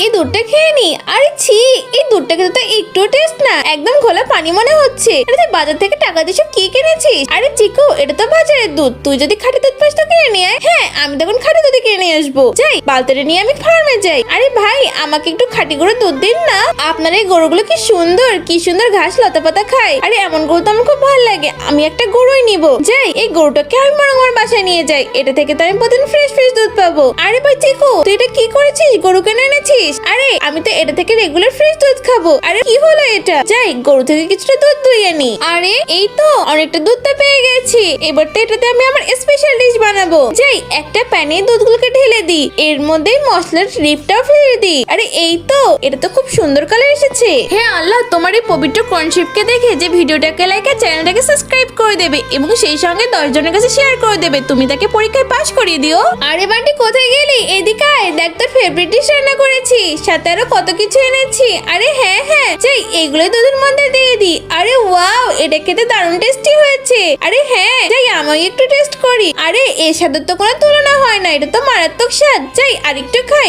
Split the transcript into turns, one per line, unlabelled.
এই দুধটা খেয়ে নি। আরে ছি, এই দুধটা খেতে তো একটু টেস্ট না, একদম ঘোলা পানি মনে হচ্ছে। আরে তুই বাজার থেকে টাকা দিয়ে সব কি কিনেছিস? আরে চিকু, এটা তো বাজারের দুধ, তুই যদি খাঁটি দুধ পাস তো কিনে নিয়ে আয়। হ্যাঁ, আমি তখন খাঁটি দুধ কিনে নিয়ে আসবো। যাই, বালতিটা নিয়ে আমি ফার্মে যাই। আরে ভাই, আমাকে একটু খাঁটি গরুর দুধ দিন না। আপনার এই গরুগুলো কি সুন্দর ঘাস লতা পাতা খায়। আরে এমন গরু তো আমার খুব ভালো লাগে, আমি একটা গরুই নিব। যাই, এই গরুটাকে আমি বরং আমার বাসায় নিয়ে যাই, এটা থেকে তো আমি প্রতিদিন ফ্রেশ দুধ পাবো। আরে ভাই চিকু, তুই এটা কি করেছিস? গরু কেন এনেছিস? আরে আমি তো এটা থেকে রেগুলার ফ্রেশ দুধ খাবো। আরে কি হলো এটা? যাই, গরু থেকে কিছুটা দুধ দুইয়ে নি। আরে এই তো অনেকটা দুধটা পেয়ে গেছি, এবার তো এটাতে আমি আমার স্পেশাল ডিশ বানাবো। যাই, একটা প্যানে দুধগুলোকে ঢেলে দিই, এর মধ্যে মশলার ট্রিপটাও ফেলে দিই। আরে এই তো, এটা তো খুব সুন্দর কালার এসেছে। হ্যাঁ আল্লাহ, তোমার এই পবিত্র কনসেপ্টকে দেখে যে ভিডিওটাকে লাইক আর চ্যানেলটাকে সাবস্ক্রাইব করে দেবে এবং সেই সঙ্গে 10 জনের কাছে শেয়ার করে দেবে, তুমি তাকে পরীক্ষায় পাস করিয়ে দিও। আরে বান্টি, কোথায় গেলি? এদিকে আয়, দেখ তোর ফেভারিট ডিশ রান্না করেছি, সাথে আরো কত কিছু এনেছি। আরে হ্যাঁ, যাই এইগুলো দুধের মধ্যে দিয়ে দি। আরে ওয়াও, এটা খেতে দারুণ টেস্টি হয়েছে। আরে হ্যাঁ, যাই আমি একটু টেস্ট করি। আরে এর সাথে তো কোনো তুলনা হয় না, এটা তো মারাত্মক স্বাদ। যাই আরেকটু খাই।